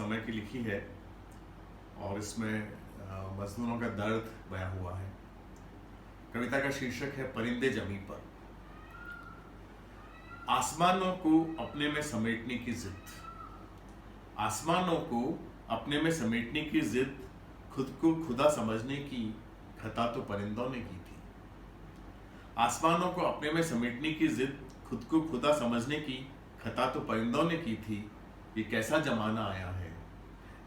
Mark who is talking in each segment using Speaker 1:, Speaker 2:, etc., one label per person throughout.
Speaker 1: समय की लिखी है और इसमें मजदूरों का दर्द बयां हुआ है। कविता का शीर्षक है परिंदे जमीन पर। आसमानों को अपने में समेटने की जिद, आसमानों को अपने में समेटने की जिद, खुद को खुदा समझने की खता तो परिंदों ने की थी। आसमानों को अपने में समेटने की जिद, खुद को खुदा समझने की खता तो परिंदों ने की थी। ये कैसा जमाना आया है,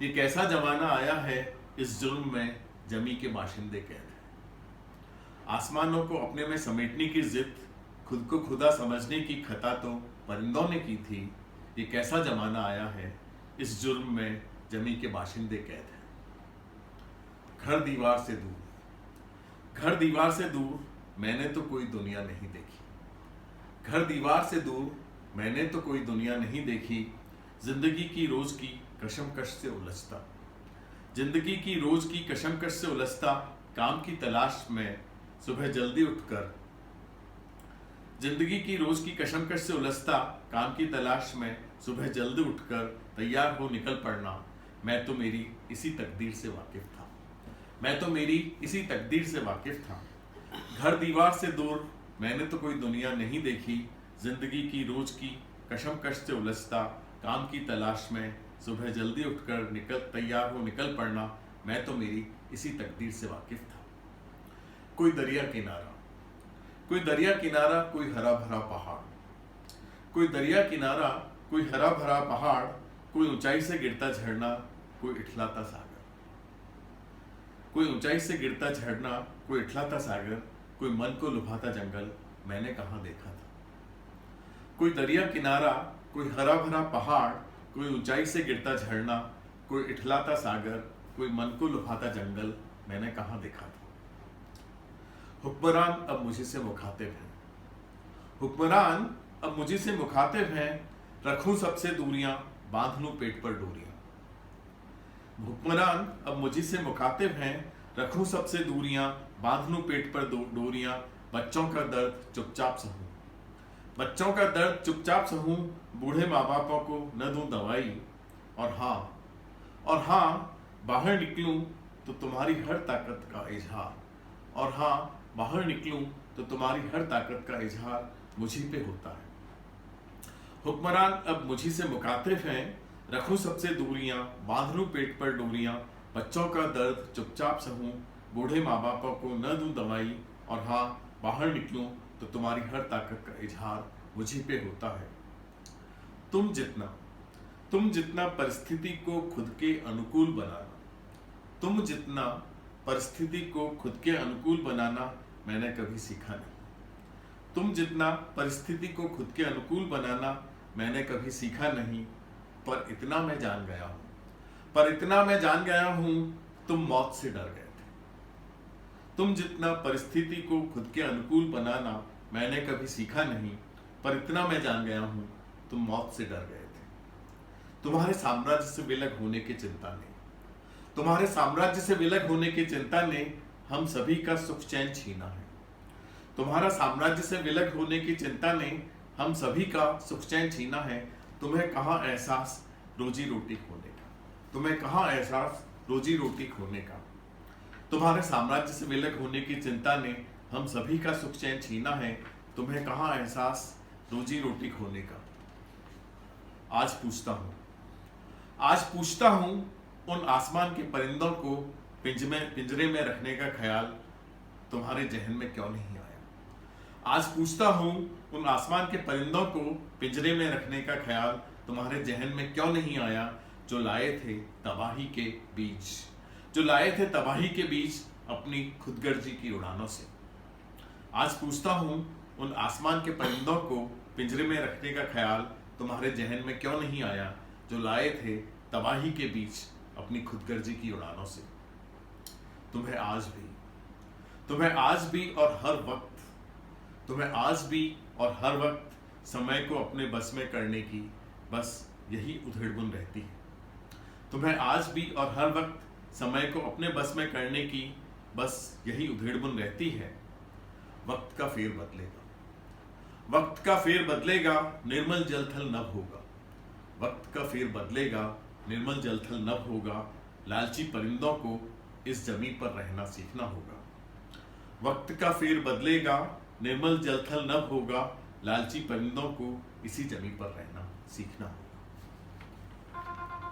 Speaker 1: ये कैसा जमाना आया है, इस जुर्म में जमी के बाशिंदे कैद है। आसमानों को अपने में समेटने की जिद, खुद को खुदा समझने की खता तो परिंदों ने की थी। ये कैसा जमाना आया है, इस जुर्म में जमी के बाशिंदे कैद है। घर दीवार से दूर, घर दीवार से दूर, मैंने तो कोई दुनिया नहीं देखी। घर दीवार से दूर, मैंने तो कोई दुनिया नहीं देखी। जिंदगी की रोज की कशमकश से उलझता, जिंदगी की रोज की कशमकश से उलझता, काम की तलाश में सुबह जल्दी उठकर, जिंदगी की रोज की कशमकश से उलझता, काम की तलाश में सुबह जल्दी उठकर तैयार हो निकल पड़ना। मैं तो मेरी इसी तकदीर से वाकिफ था, मैं तो मेरी इसी तकदीर से वाकिफ था। घर दीवार से दूर, मैंने तो कोई दुनिया नहीं देखी। जिंदगी की रोज की कशमकश से उलझता, काम की तलाश में सुबह जल्दी उठकर तैयार हो निकल पड़ना। मैं तो मेरी इसी तकदीर से वाकिफ था। कोई दरिया किनारा, कोई दरिया किनारा, कोई हरा भरा पहाड़, कोई दरिया किनारा, कोई हरा भरा पहाड़, कोई ऊंचाई से गिरता झरना, कोई इठलाता सागर, कोई ऊंचाई से गिरता झरना, कोई इठलाता सागर, कोई मन को लुभाता जंगल, मैंने कहाँ देखा था। कोई दरिया किनारा, कोई हरा भरा पहाड़, कोई ऊंचाई से गिरता झरना, कोई इठलाता सागर, कोई मन को लुभाता जंगल, मैंने कहाँ देखा था। हुक्मरान अब मुझे से मुखातिब हैं, हुक्मरान अब मुझे से मुखातिब हैं, रखूं सबसे दूरियां, बांध लूं पेट पर डोरियां। हुक्मरान अब मुझे से मुखातिब हैं, रखूं सबसे दूरियां, बांध लूं पेट पर डोरियां। बच्चों का दर्द चुपचाप सहूं, बच्चों का दर्द चुपचाप सहूं, बूढ़े माँ बापों को न दूं दवाई। और हाँ बाहर निकलूं तो तुम्हारी हर ताकत का इजहार, और हाँ बाहर निकलूं तो तुम्हारी हर ताकत का इजहार मुझी पे होता है। हुक्मरान अब मुझी से मुखातिब हैं, रखूं सबसे दूरियां, बांध लूं पेट पर डोरियां। बच्चों का दर्द चुपचाप सहूं, बूढ़े माँ बापों को न दूं दवाई। और हाँ बाहर निकलूं तो तुम्हारी हर ताकत का इजहार मुझी पे होता है। तुम जितना परिस्थिति को खुद के अनुकूल बनाना, तुम जितना परिस्थिति को खुद के अनुकूल बनाना मैंने कभी सीखा नहीं। तुम जितना परिस्थिति को खुद के अनुकूल बनाना मैंने कभी सीखा नहीं। पर इतना मैं जान गया हूं, पर इतना मैं जान गया हूं, तुम मौत से डर गए थे। तुम जितना परिस्थिति को खुद के अनुकूल बनाना मैंने कभी सीखा नहीं। पर इतना मैं जान गया हूं, तुम मौत से डर गए थे। तुम्हारे साम्राज्य से विलग होने की चिंता ने, तुम्हारे साम्राज्य से विलग होने की चिंता ने हम सभी का सुख चैन छीना है। तुम्हारा साम्राज्य से विलग होने की चिंता ने हम सभी का सुख चैन छीना है। तुम्हें कहाँ एहसास रोजी रोटी खोने का, तुम्हें कहाँ एहसास रोजी रोटी खोने का। तुम्हारे साम्राज्य से विलग होने की चिंता ने हम सभी का सुख चैन छीना है। तुम्हें कहाँ एहसास रोजी रोटी खोने का। आज पूछता हूं उन आसमान के परिंदों को पिंजरे में रखने का ख्याल तुम्हारे जहन में क्यों नहीं आया। आज पूछता हूं उन आसमान के परिंदों को पिंजरे में रखने का ख्याल तुम्हारे जहन में क्यों नहीं आया, जो लाए थे तबाही के बीज, जो लाए थे तबाही के बीज अपनी खुदगर्जी की उड़ानों से। आज पूछता हूं उन आसमान के परिंदों को पिंजरे में रखने का ख्याल तुम्हारे जहन में क्यों नहीं आया, जो लाए थे तबाही के बीच अपनी खुदगर्जी की उड़ानों से। तुम्हें आज भी और हर वक्त समय को अपने बस में करने की बस यही उधेड़बुन रहती है। तुम्हें आज भी और हर वक्त समय को अपने बस में करने की बस यही उधेड़बुन रहती है। वक्त का फेर बदलेगा, निर्मल जल थल नभ होगा। वक्त का फेर बदलेगा, निर्मल जलथल नभ होगा, लालची परिंदों को इस जमी पर रहना सीखना होगा। वक्त का फेर बदलेगा, निर्मल जलथल नभ होगा, लालची परिंदों को इसी जमी पर रहना सीखना होगा।